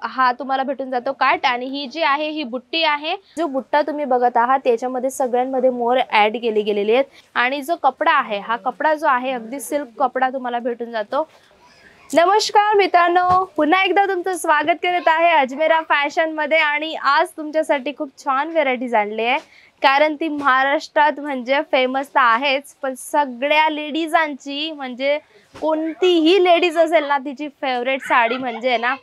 हा तुम्हाला भेटून जातो काट आणि ही जी आहे ही बुट्टी आहे। जो बुट्टा तुम्ही बघत आहात त्याच्यामध्ये सगळ्यांमध्ये मोर ऍड केले गेलेले आहेत आणि जो कपडा आहे हा कपडा जो आहे अगदी सिल्क कपडा तुम्हाला भेटून जातो। नमस्कार मित्रांनो, पुन्हा एकदा तुमचं स्वागत करत आहे अजमेरा फॅशन मध्ये आणि आज तुमच्यासाठी खूप छान व्हेरायटीज आणली आहे कारण ती महाराष्ट्रात म्हणजे फेमस तर आहेच पण सगळ्या लेडीजांची म्हणजे कोणतीही लेडीज असेल ना तिची फेवरेट साडी म्हणजे ना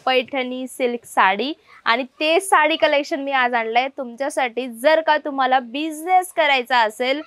पैठणी सिल्क साडी आणि ते साडी कलेक्शन मी आज आणलंय तुमच्यासाठी। जर का तुम्हाला बिझनेस करायचा असेल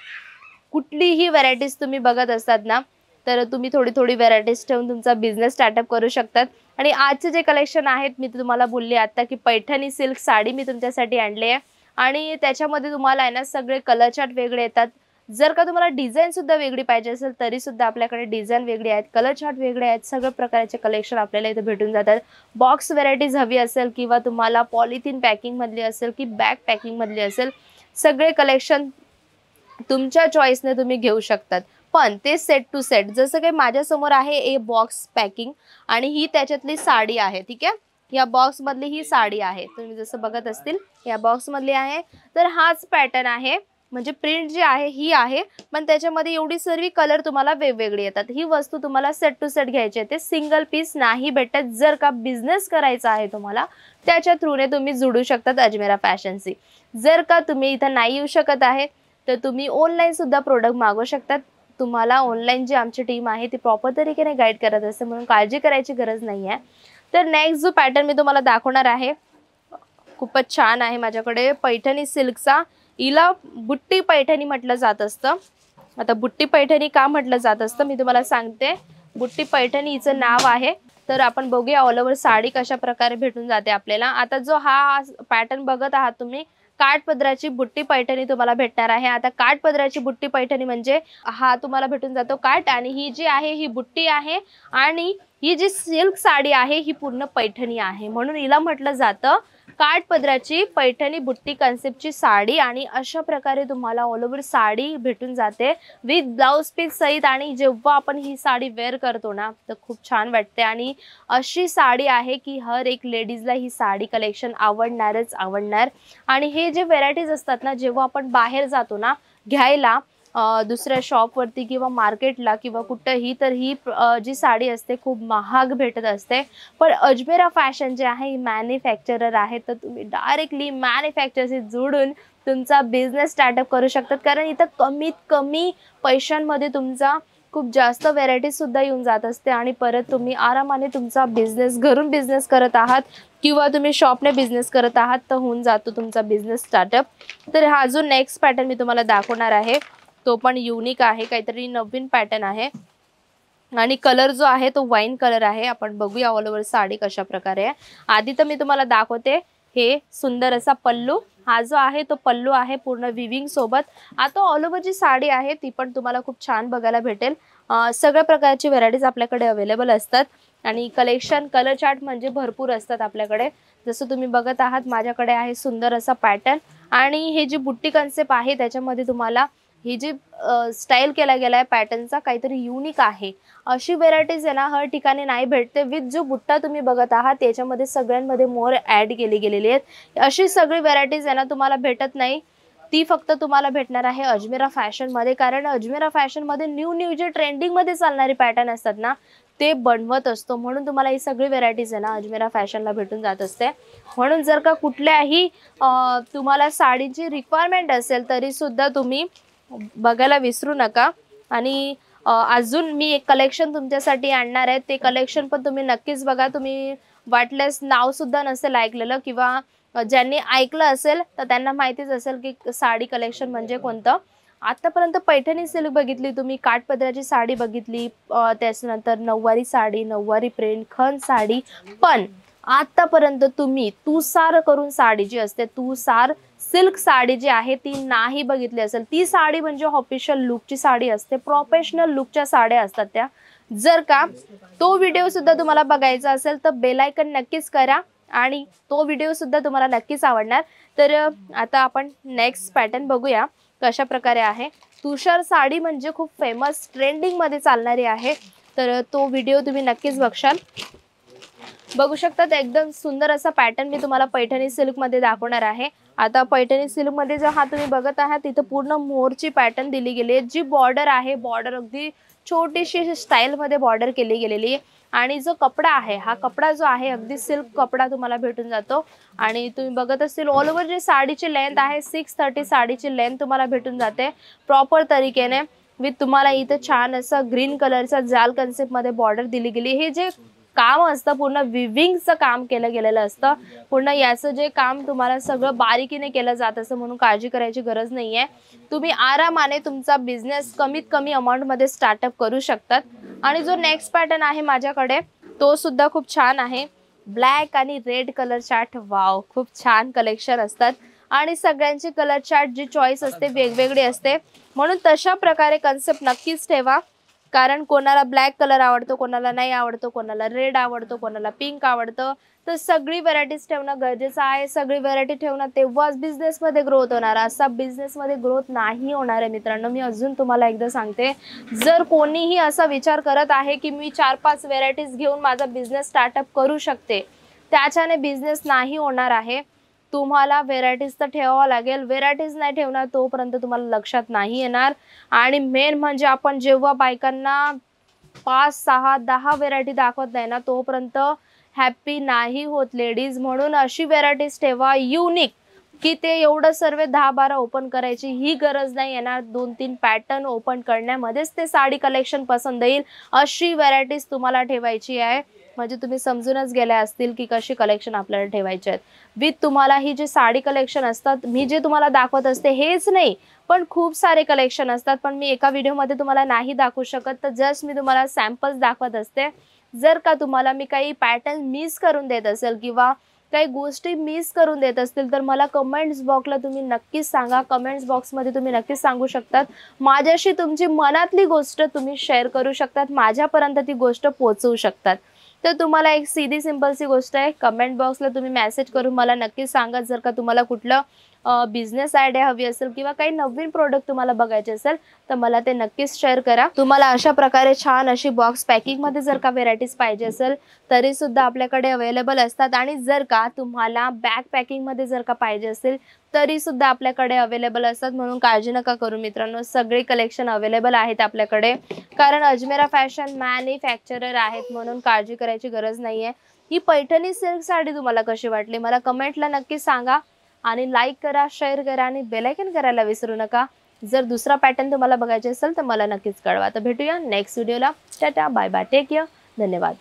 कुठलीही व्हेरायटीज तुम्ही बघत असतात ना तर तुम्ही थोडी थोडी व्हेरायटीज ठेवून तुमचा बिझनेस स्टार्टअप करू शकतात। आणि आजचे जे कलेक्शन आहेत मी तुम्हाला बोलले आता की पैठणी सिल्क साडी मी तुमच्यासाठी आणली आहे आणि त्याच्यामध्ये तुम्हाला आहे ना सगळे कलर चार्ट वेगळे येतात। जर का तुम्हाला डिझाईन सुद्धा वेगळी पाहिजे असेल तरी सुद्धा आपल्याकडे डिझाईन वेगळी आहेत, कलर चार्ट वेगळे आहेत, सगळ्या प्रकारचे कलेक्शन आपल्याला इथे भेटून जातात। बॉक्स व्हेरायटीज हवी असेल किंवा तुम्हाला पॉलिथिन पॅकिंग मधली असेल की बॅग पॅकिंग मधली असेल सगळे कलेक्शन तुमच्या चॉईसने तुम्ही घेऊ शकतात। पण ते सेट टू सेट जसं काही माझ्या समोर आहे ए बॉक्स पॅकिंग आणि ही त्याच्यातली साडी आहे, ठीक आहे। या बॉक्स मधली ही साडी आहे, तुम्ही जसं बघत असतील या बॉक्स मधली आहे। तर हाच पॅटर्न आहे म्हणजे प्रिंट जी आहे ही आहे पण त्याच्यामध्ये एवढी सर्व कलर तुम्हाला वेगवेगळे येतात। ही वस्तू तुम्हाला सेट टू सेट घ्यायची आहे, ते सिंगल पीस नाही भेटत। जर का बिझनेस करायचा आहे तुम्हाला त्याच्या थ्रूने तुम्ही जोडू शकतात अजमेरा फॅशनशी। जर का तुम्ही इथं नाही येऊ शकत आहे तर तुम्ही ऑनलाईन सुद्धा प्रोडक्ट मागवू शकतात। तुम्हाला ऑनलाईन जी आमची टीम आहे ती प्रॉपर तरीकेने गाईड करत असते म्हणून काळजी करायची गरज नाही आहे। तर नेक्स्ट जो पॅटर्न मी तुम्हाला दाखवणार आहे खूपच छान आहे माझ्याकडे पैठणी सिल्कचा। हिला बुट्टी पैठणी म्हटलं जात असतं। आता बुट्टी पैठणी का म्हटलं जात असतं मी तुम्हाला सांगते। बुट्टी पैठणी हिचं नाव आहे। तर आपण बघूया ऑल ओव्हर साडी कशा प्रकारे भेटून जाते आपल्याला। आता जो हा पॅटर्न बघत आहात तुम्ही काठ पदराची बुट्टी पैठणी तुम्हाला भेटणार आहे। आता काठ पदराची बुट्टी पैठणी म्हणजे हा तुम्हाला भेटून जातो काठ आणि ही जी आहे ही बुट्टी आहे आणि ही जी सिल्क साडी आहे ही पूर्ण पैठणी आहे म्हणून हिला म्हटलं जातं काठ पदराची पैठणी बुट्टी कन्सेप्टची साडी। आणि अशा प्रकारे तुम्हाला ऑल ओव्हर साडी भेटून जाते विथ ब्लाउज पीस सहित। आणि जेव्हा आपण ही साडी वेअर करतो ना तर खूप छान वाटते आणि अशी साडी आहे की हर एक लेडीजला ही साडी कलेक्शन आवडणारच आवडणार। आणि हे जे व्हेरायटीज असतात ना जेव्हा आपण बाहेर जातो ना घ्यायला दुसऱ्या शॉपवरती किंवा मार्केटला किंवा कुठेही तर ही जी साडी असते खूप महाग भेटत असते। पण अजमेरा फॅशन जे आहे मॅन्युफॅक्चरर आहे तर तुम्ही डायरेक्टली मॅन्युफॅक्चरशी जोडून तुमचा बिझनेस स्टार्टअप करू शकतात कारण इथं कमीत कमी पैशांमध्ये तुमचा खूप जास्त व्हेरायटी सुद्धा येऊन जात असते आणि परत तुम्ही आरामाने तुमचा बिझनेस घरून बिझनेस करत आहात किंवा तुम्ही शॉपने बिझनेस करत आहात तर होऊन जातो तुमचा बिझनेस स्टार्टअप। तर हा जो नेक्स्ट पॅटर्न मी तुम्हाला दाखवणार आहे तो पण युनिक आहे, काहीतरी नवीन पॅटर्न आहे आणि कलर जो आहे तो वाईन कलर आहे। आपण बघूया ऑल ओव्हर साडी कशा प्रकारे आहे। आधी तर मी तुम्हाला दाखवते हे सुंदर असा पल्लू, हा जो आहे तो पल्लू आहे पूर्ण विविंग सोबत। आता ऑल ओव्हर जी साडी आहे ती पण तुम्हाला खूप छान बघायला भेटेल। सगळ्या प्रकारची व्हेरायटीज आपल्याकडे अवेलेबल असतात आणि कलेक्शन कलर चार्ट म्हणजे भरपूर असतात आपल्याकडे। जसं तुम्ही बघत आहात माझ्याकडे आहे सुंदर असा पॅटर्न आणि हे जी बुट्टी कन्सेप्ट आहे त्याच्यामध्ये तुम्हाला ही जी स्टाईल केला गेलाय पॅटर्नचा काहीतरी युनिक आहे। अशी व्हेरायटीज आहे ना हर ठिकाणी नाही भेटते। विथ जो बुट्टा तुम्ही बघत आहात त्याच्यामध्ये सगळ्यांमध्ये मोर ऍड केली गेलेली आहेत। अशी सगळी व्हेरायटीज आहे ना तुम्हाला भेटत नाही, ती फक्त तुम्हाला भेटणार आहे अजमेरा फॅशन मध्ये। कारण अजमेरा फॅशन मध्ये न्यू जे ट्रेंडिंग मध्ये चालणारे पॅटर्न असतात ना ते बनवत असतो म्हणून तुम्हाला ही सगळी व्हेरायटीज आहे ना अजमेरा फॅशनला भेटून जात असते। म्हणून जर का कुठल्याही तुम्हाला साडीची रिक्वायरमेंट असेल तरी सुद्धा तुम्ही बघायला विसरू नका। आणि अजून मी एक कलेक्शन तुमच्यासाठी आणणार आहे, ते कलेक्शन पण तुम्ही नक्कीच बघा। तुम्ही वाटल्यास नाव सुद्धा नसेल ऐकलेलं किंवा ज्यांनी ऐकलं असेल तर त्यांना माहितीच असेल की साडी कलेक्शन म्हणजे कोणतं। आतापर्यंत पैठणी सिल्क बघितली तुम्ही, काठपदराची साडी बघितली, त्याच्यानंतर नऊवारी साडी, नऊवारी प्रिंट, खण साडी, पण आतापर्यंत तुम्ही तुसार करून साडी जी असते तुसार सिल्क साडी जी आहे ती नाही बघितली असेल। ती साडी म्हणजे ऑफिशियल लुकची साडी असते, प्रोफेशनल लुकच्या साड्या असतात त्या। जर का तो व्हिडिओ सुद्धा तुम्हाला बघायचा असेल तर बेल आयकन नक्कीच करा आणि तो व्हिडिओ सुद्धा तुम्हाला नक्कीच आवडणार। तर आता आपण नेक्स्ट पॅटर्न बघूया कशा प्रकारे आहे। तुषार साडी म्हणजे खूप फेमस ट्रेंडिंग मध्ये चालणारी आहे तर तो व्हिडिओ तुम्ही नक्कीच बघशाल। बघू शकतात एकदम सुंदर असा पॅटर्न मी तुम्हाला पैठणी सिल्क मध्ये दाखवणार आहे। आता पैठणी सिल्क मध्ये जो हा तुम्ही बघत आहात तिथे पूर्ण मोरची पॅटर्न दिली गेली आहे। जी बॉर्डर आहे बॉर्डर अगदी छोटीशी स्टाईल मध्ये बॉर्डर केली गेलेली आहे आणि जो कपडा आहे हा कपडा जो आहे अगदी सिल्क कपडा तुम्हाला भेटून जातो। आणि तुम्ही बघत असतील ऑल ओव्हर जी साडीची लेंथ आहे 630 साडीची लेंथ तुम्हाला भेटून जाते प्रॉपर तरीकेने विथ तुम्हाला इथे छान असं ग्रीन कलरचा जाल कन्सेप्ट मध्ये बॉर्डर दिली गेली। हे जे काम असतं पूर्ण विविंगचं काम केलं गेलेलं असतं। पूर्ण याचं जे काम तुम्हाला सगळं बारीकीने केलं जात असं म्हणून काळजी करायची गरज नाहीये। तुम्ही आरामाने तुमचा बिझनेस कमीत कमी अमाउंट मध्ये स्टार्टअप करू शकतात। आणि जो नेक्स्ट पॅटर्न आहे माझ्याकडे तो सुद्धा खूप छान आहे। ब्लॅक आणि रेड कलर चार्ट वाव खूप छान कलेक्शन असतात आणि सगळ्यांची कलर चार्ट जी चॉईस असते वेगवेगळी असते म्हणून तशा प्रकारे कन्सेप्ट नक्कीच ठेवा। कारण कोणाला ब्लॅक कलर आवडतो कोणाला नाही आवडतो कोणाला रेड आवडतो कोणाला पिंक आवडतं तर सगळी व्हरायटीज ठेवणं गरजेचं आहे। सगळी व्हरायटी ठेवणं तेव्हाच बिझनेस मध्ये ग्रोथ होणार। असा बिझनेस मध्ये ग्रोथ नाही होणार आहे मित्रांनो। मी अजून तुम्हाला एकदा सांगते जर कोणीही असा विचार करत आहे की मी 4-5 व्हरायटीज घेऊन माझा बिझनेस स्टार्टअप करू शकते त्याच्याने बिझनेस नाही होणार आहे। तुम्हाला व्हेरायटीज तर ठेवावं लागेल। व्हेरायटीज नाही ठेवणार तोपर्यंत तुम्हाला लक्षात नाही येणार। आणि मेन म्हणजे आपण जेव्हा बायकांना 5, 6, 10 व्हेरायटी दाखवत नाही ना तोपर्यंत हॅप्पी नाही होत लेडीज। म्हणून अशी व्हेरायटीज ठेवा युनिक की ते एवढं सर्व 10-12 ओपन करायची ही गरज नाही येणार। 2-3 पॅटर्न ओपन करण्यामध्येच ते साडी कलेक्शन पसंत येईल अशी व्हेरायटीज तुम्हाला ठेवायची आहे। म्हणजे तुम्ही समजूनच गेले असतील की कशी कलेक्शन आपल्याला ठेवायचे आहेत। विथ तुम्हाला ही जी साडी कलेक्शन असतात मी जे तुम्हाला दाखवत असते हेच नाही पण खूप सारे कलेक्शन असतात पण मी एका व्हिडिओमध्ये तुम्हाला नाही दाखवू शकत तर जस्ट मी तुम्हाला सॅम्पल्स दाखवत असते। जर का तुम्हाला मी काही पॅटर्न मिस करून देत असेल किंवा काही गोष्टी मिस करून देत असतील तर मला कमेंट्स बॉक्सला तुम्ही नक्कीच सांगा। कमेंट्स बॉक्समध्ये तुम्ही नक्कीच सांगू शकतात। माझ्याशी तुमची मनातली गोष्ट तुम्ही शेअर करू शकतात माझ्यापर्यंत ती गोष्ट पोहोचवू शकतात। तर तुम्हाला एक सीधी सिंपल सी गोष्ट आहे कमेंट बॉक्सला तुम्ही मेसेज करून मला नक्कीच सांगा। जर का तुम्हाला कुठलं बिझनेस आयडिया हवी असेल किंवा काही नवीन प्रोडक्ट तुम्हाला बघायचे असेल तर मला ते नक्कीच शेअर करा। तुम्हाला अशा प्रकारे छान अशी बॉक्स पॅकिंग मध्ये जर का व्हेरायटीज पाहिजे असेल तरी सुद्धा आपल्याकडे अवेलेबल असतात। आणि जर का तुम्हाला बॅग पॅकिंग मध्ये जर का पाहिजे असेल तरी सुद्धा आपल्याकडे अवेलेबल असतात। म्हणून काळजी नका करू मित्रांनो सगळे कलेक्शन अवेलेबल आहेत आपल्याकडे। कारण अजमेरा फॅशन मॅन्युफॅक्चरर आहेत म्हणून काळजी करायची गरज नाहीये। ही पैठणी सिल्क साडी तुम्हाला कशी वाटली मला कमेंटला नक्की सांगा। आणि लाईक करा शेअर करा आणि बेल आयकॉन करायला विसरू नका। जर दुसरा पॅटर्न तुम्हाला बघायचा असेल तर मला नक्कीच कळवा। तर भेटूया नेक्स्ट व्हिडिओला। Tata bye bye take care धन्यवाद।